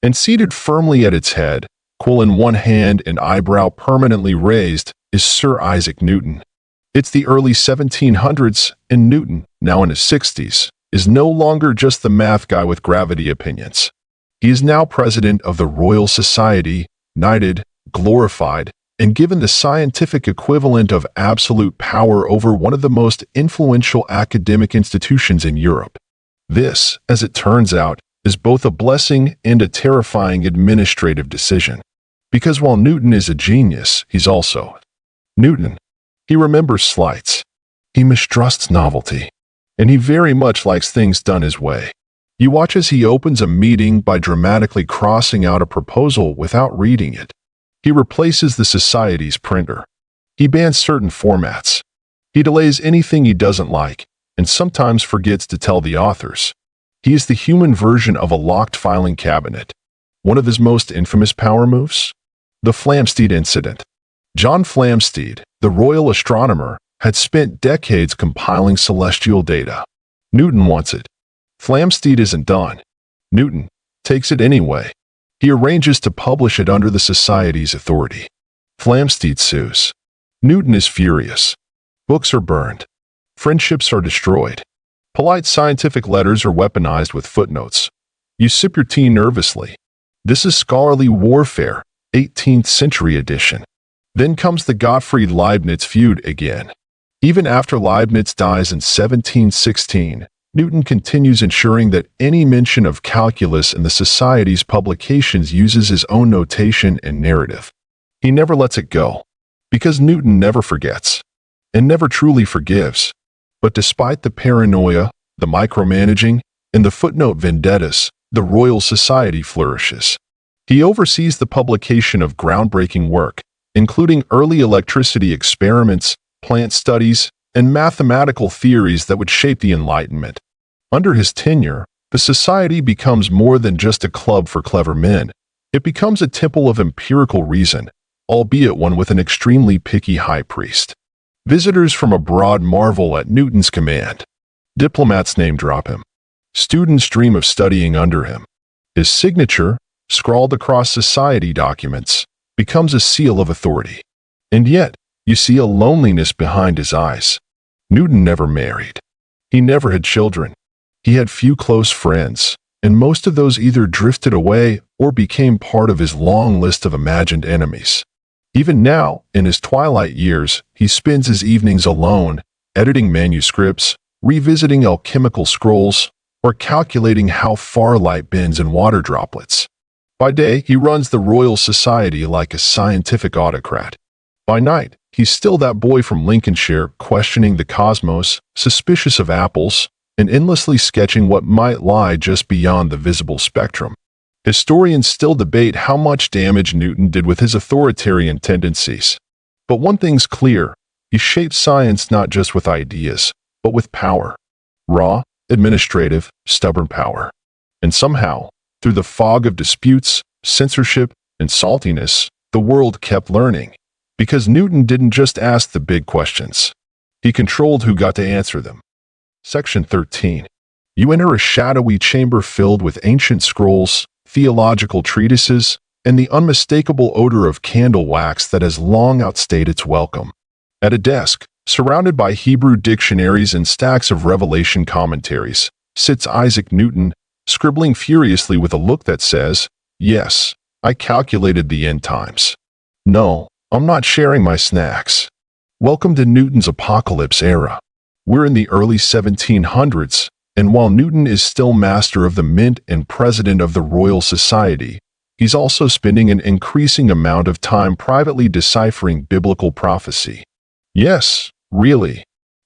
And seated firmly at its head, quill in one hand and eyebrow permanently raised, is Sir Isaac Newton. It's the early 1700s, and Newton, now in his 60s, is no longer just the math guy with gravity opinions. He is now president of the Royal Society, knighted, glorified, and given the scientific equivalent of absolute power over one of the most influential academic institutions in Europe. This, as it turns out, is both a blessing and a terrifying administrative decision. Because while Newton is a genius, he's also Newton. He remembers slights. He mistrusts novelty. And he very much likes things done his way. You watch as he opens a meeting by dramatically crossing out a proposal without reading it. He replaces the society's printer. He bans certain formats. He delays anything he doesn't like, and sometimes forgets to tell the authors. He is the human version of a locked filing cabinet. One of his most infamous power moves? The Flamsteed incident. John Flamsteed, the royal astronomer, had spent decades compiling celestial data. Newton wants it. Flamsteed isn't done. Newton takes it anyway. He arranges to publish it under the Society's authority. Flamsteed sues. Newton is furious. Books are burned. Friendships are destroyed. Polite scientific letters are weaponized with footnotes. You sip your tea nervously. This is scholarly warfare, 18th century edition. Then comes the Gottfried Leibniz feud again. Even after Leibniz dies in 1716, Newton continues ensuring that any mention of calculus in the Society's publications uses his own notation and narrative. He never lets it go, because Newton never forgets, and never truly forgives. But despite the paranoia, the micromanaging, and the footnote vendettas, the Royal Society flourishes. He oversees the publication of groundbreaking work, including early electricity experiments, plant studies, and mathematical theories that would shape the Enlightenment. Under his tenure, the Society becomes more than just a club for clever men. It becomes a temple of empirical reason, albeit one with an extremely picky high priest. Visitors from abroad marvel at Newton's command. Diplomats name-drop him. Students dream of studying under him. His signature, scrawled across Society documents, becomes a seal of authority. And yet, you see a loneliness behind his eyes. Newton never married. He never had children. He had few close friends, and most of those either drifted away or became part of his long list of imagined enemies. Even now, in his twilight years, he spends his evenings alone, editing manuscripts, revisiting alchemical scrolls, or calculating how far light bends in water droplets. By day, he runs the Royal Society like a scientific autocrat. By night, he's still that boy from Lincolnshire questioning the cosmos, suspicious of apples, and endlessly sketching what might lie just beyond the visible spectrum. Historians still debate how much damage Newton did with his authoritarian tendencies. But one thing's clear, he shaped science not just with ideas, but with power. Raw, administrative, stubborn power. And somehow, through the fog of disputes, censorship, and saltiness, the world kept learning. Because Newton didn't just ask the big questions. He controlled who got to answer them. Section 13. You enter a shadowy chamber filled with ancient scrolls, theological treatises, and the unmistakable odor of candle wax that has long outstayed its welcome. At a desk, surrounded by Hebrew dictionaries and stacks of Revelation commentaries, sits Isaac Newton, scribbling furiously with a look that says, "Yes, I calculated the end times. No, I'm not sharing my snacks." Welcome to Newton's apocalypse era. We're in the early 1700s, and while Newton is still master of the mint and president of the Royal Society, he's also spending an increasing amount of time privately deciphering biblical prophecy. Yes, really.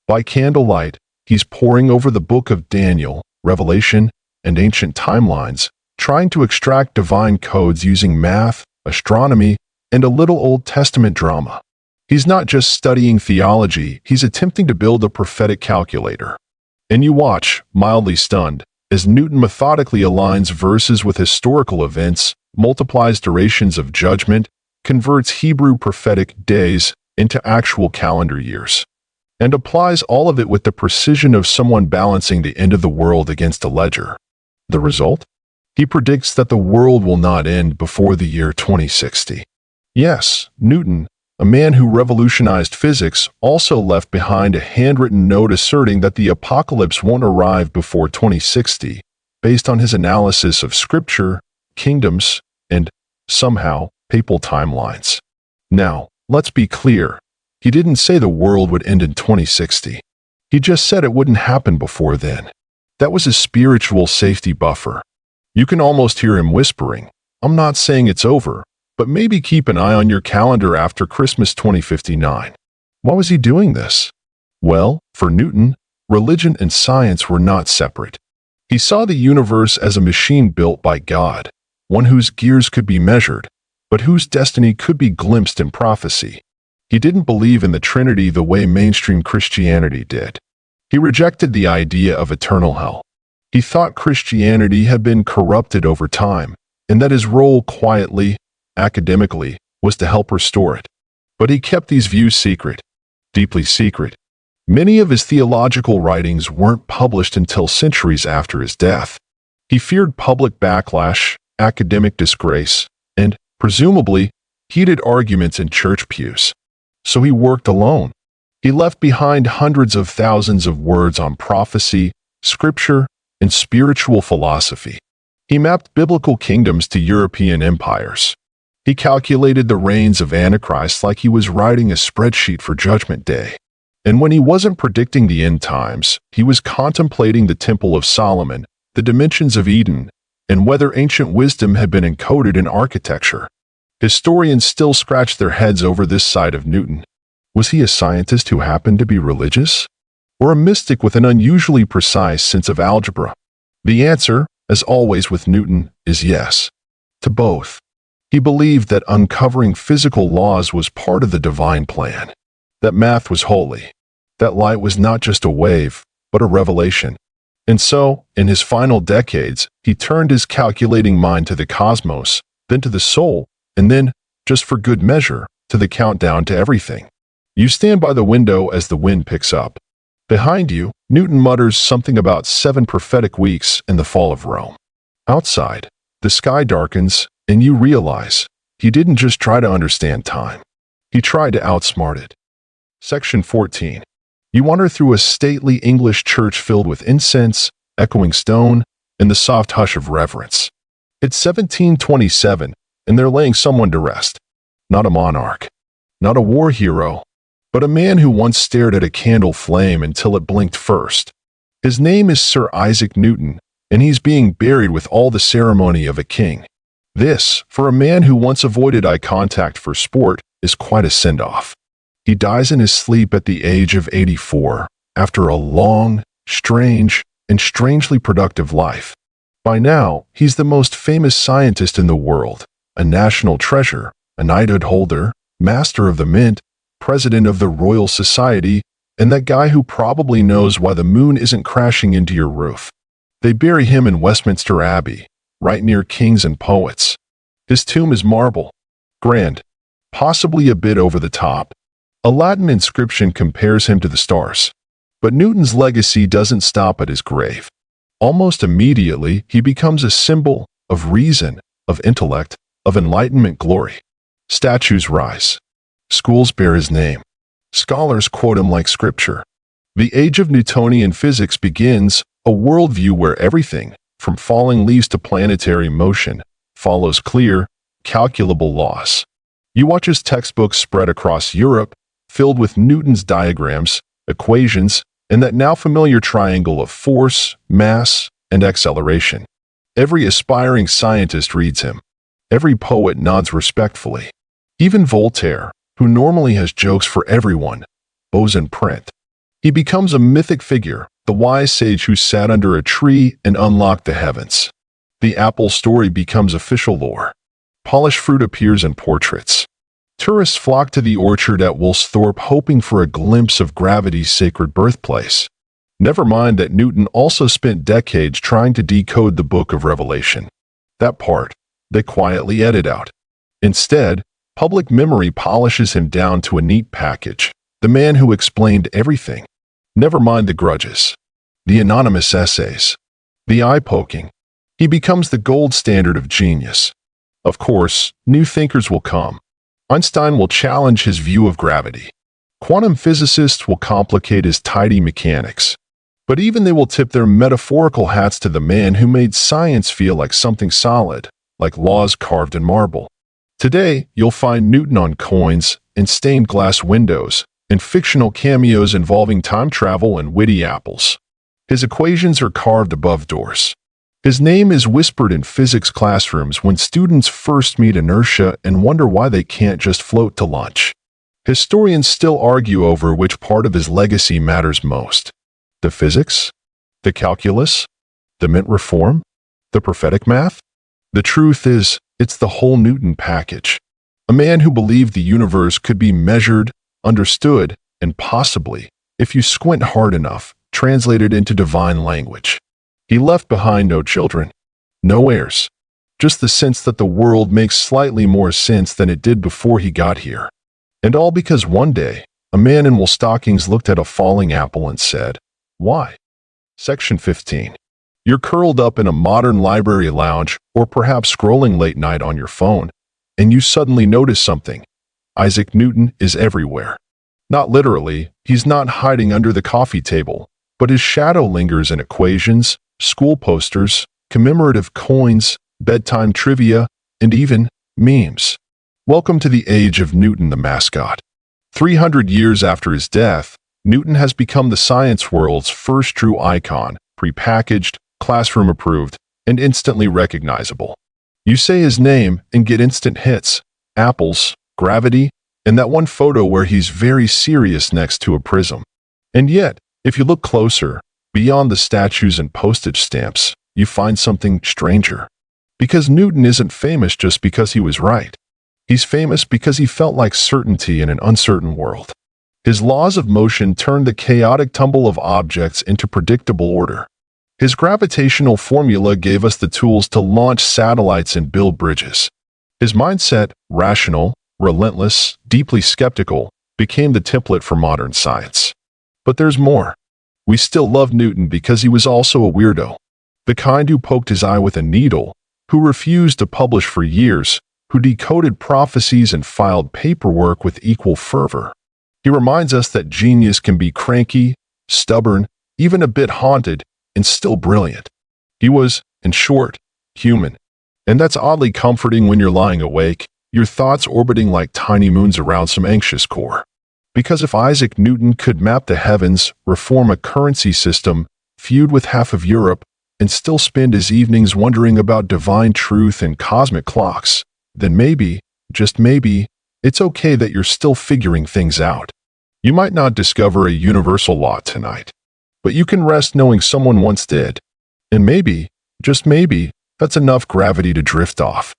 By candlelight, he's poring over the book of Daniel, Revelation, and ancient timelines, trying to extract divine codes using math, astronomy, and a little Old Testament drama. He's not just studying theology, he's attempting to build a prophetic calculator. And you watch, mildly stunned, as Newton methodically aligns verses with historical events, multiplies durations of judgment, converts Hebrew prophetic days into actual calendar years, and applies all of it with the precision of someone balancing the end of the world against a ledger. The result? He predicts that the world will not end before the year 2060. Yes, Newton, a man who revolutionized physics, also left behind a handwritten note asserting that the apocalypse won't arrive before 2060, based on his analysis of scripture, kingdoms, and, somehow, papal timelines. Now, let's be clear. He didn't say the world would end in 2060. He just said it wouldn't happen before then. That was his spiritual safety buffer. You can almost hear him whispering, "I'm not saying it's over, but maybe keep an eye on your calendar after Christmas 2059. Why was he doing this? Well, for Newton, religion and science were not separate. He saw the universe as a machine built by God, one whose gears could be measured, but whose destiny could be glimpsed in prophecy. He didn't believe in the Trinity the way mainstream Christianity did. He rejected the idea of eternal hell. He thought Christianity had been corrupted over time, and that his role quietly, academically, was to help restore it. But he kept these views secret, deeply secret. Many of his theological writings weren't published until centuries after his death. He feared public backlash, academic disgrace, and, presumably, heated arguments in church pews. So he worked alone. He left behind hundreds of thousands of words on prophecy, scripture, and spiritual philosophy. He mapped biblical kingdoms to European empires. He calculated the reigns of Antichrist like he was writing a spreadsheet for Judgment Day. And when he wasn't predicting the end times, he was contemplating the Temple of Solomon, the dimensions of Eden, and whether ancient wisdom had been encoded in architecture. Historians still scratch their heads over this side of Newton. Was he a scientist who happened to be religious? Or a mystic with an unusually precise sense of algebra? The answer, as always with Newton, is yes. To both. He believed that uncovering physical laws was part of the divine plan. That math was holy. That light was not just a wave, but a revelation. And so, in his final decades, he turned his calculating mind to the cosmos, then to the soul, and then, just for good measure, to the countdown to everything. You stand by the window as the wind picks up. Behind you, Newton mutters something about 7 prophetic weeks in the fall of Rome. Outside, the sky darkens, and you realize he didn't just try to understand time. He tried to outsmart it. Section 14. You wander through a stately English church filled with incense, echoing stone, and the soft hush of reverence. It's 1727, and they're laying someone to rest. Not a monarch, not a war hero, but a man who once stared at a candle flame until it blinked first. His name is Sir Isaac Newton, and he's being buried with all the ceremony of a king. This, for a man who once avoided eye contact for sport, is quite a send-off. He dies in his sleep at the age of 84, after a long, strange, and strangely productive life. By now, he's the most famous scientist in the world, a national treasure, a knighthood holder, master of the mint, president of the Royal Society, and that guy who probably knows why the moon isn't crashing into your roof. They bury him in Westminster Abbey, right near kings and poets. His tomb is marble, grand, possibly a bit over the top. A Latin inscription compares him to the stars. But Newton's legacy doesn't stop at his grave. Almost immediately, he becomes a symbol of reason, of intellect, of Enlightenment glory. Statues rise. Schools bear his name. Scholars quote him like scripture. The age of Newtonian physics begins, a worldview where everything, from falling leaves to planetary motion, follows clear, calculable laws. You watch his textbooks spread across Europe, filled with Newton's diagrams, equations, and that now familiar triangle of force, mass, and acceleration. Every aspiring scientist reads him. Every poet nods respectfully. Even Voltaire, who normally has jokes for everyone, bows in print. He becomes a mythic figure, the wise sage who sat under a tree and unlocked the heavens. The apple story becomes official lore. Polished fruit appears in portraits. Tourists flock to the orchard at Woolsthorpe hoping for a glimpse of gravity's sacred birthplace. Never mind that Newton also spent decades trying to decode the Book of Revelation. That part, they quietly edit out. Instead, public memory polishes him down to a neat package, the man who explained everything. Never mind the grudges, the anonymous essays, the eye-poking. He becomes the gold standard of genius. Of course, new thinkers will come. Einstein will challenge his view of gravity. Quantum physicists will complicate his tidy mechanics. But even they will tip their metaphorical hats to the man who made science feel like something solid, like laws carved in marble. Today, you'll find Newton on coins, in stained glass windows, and fictional cameos involving time travel and witty apples. His equations are carved above doors. His name is whispered in physics classrooms when students first meet inertia and wonder why they can't just float to lunch. Historians still argue over which part of his legacy matters most. The physics? The calculus? The mint reform? The prophetic math? The truth is, it's the whole Newton package. A man who believed the universe could be measured, understood, and possibly, if you squint hard enough, translated into divine language. He left behind no children, no heirs, just the sense that the world makes slightly more sense than it did before he got here. And all because one day, a man in wool stockings looked at a falling apple and said, "Why?" Section 15. You're curled up in a modern library lounge or perhaps scrolling late night on your phone, and you suddenly notice something. Isaac Newton is everywhere. Not literally, he's not hiding under the coffee table, but his shadow lingers in equations, school posters, commemorative coins, bedtime trivia, and even memes. Welcome to the age of Newton the mascot. 300 years after his death, Newton has become the science world's first true icon, prepackaged, classroom-approved, and instantly recognizable. You say his name and get instant hits, apples, gravity, and that one photo where he's very serious next to a prism. And yet, if you look closer, beyond the statues and postage stamps, you find something stranger. Because Newton isn't famous just because he was right. He's famous because he felt like certainty in an uncertain world. His laws of motion turned the chaotic tumble of objects into predictable order. His gravitational formula gave us the tools to launch satellites and build bridges. His mindset, rational, relentless, deeply skeptical, became the template for modern science. But there's more. We still love Newton because he was also a weirdo. The kind who poked his eye with a needle, who refused to publish for years, who decoded prophecies and filed paperwork with equal fervor. He reminds us that genius can be cranky, stubborn, even a bit haunted, and still brilliant. He was, in short, human. And that's oddly comforting when you're lying awake, your thoughts orbiting like tiny moons around some anxious core. Because if Isaac Newton could map the heavens, reform a currency system, feud with half of Europe, and still spend his evenings wondering about divine truth and cosmic clocks, then maybe, just maybe, it's okay that you're still figuring things out. You might not discover a universal law tonight, but you can rest knowing someone once did. And maybe, just maybe, that's enough gravity to drift off.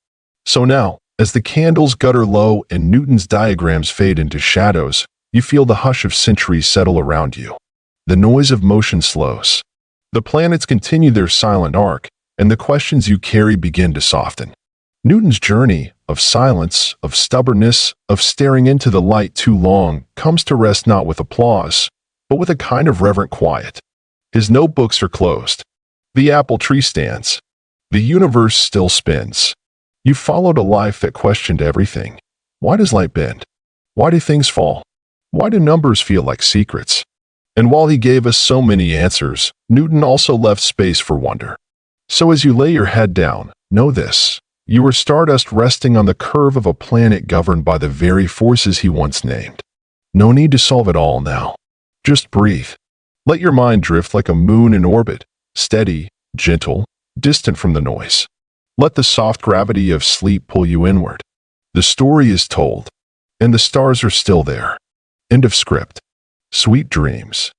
So now, as the candles gutter low and Newton's diagrams fade into shadows, you feel the hush of centuries settle around you. The noise of motion slows. The planets continue their silent arc, and the questions you carry begin to soften. Newton's journey of silence, of stubbornness, of staring into the light too long, comes to rest not with applause, but with a kind of reverent quiet. His notebooks are closed. The apple tree stands. The universe still spins. You followed a life that questioned everything. Why does light bend? Why do things fall? Why do numbers feel like secrets? And while he gave us so many answers, Newton also left space for wonder. So as you lay your head down, know this. You are stardust resting on the curve of a planet governed by the very forces he once named. No need to solve it all now. Just breathe. Let your mind drift like a moon in orbit, steady, gentle, distant from the noise. Let the soft gravity of sleep pull you inward. The story is told, and the stars are still there. End of script. Sweet dreams.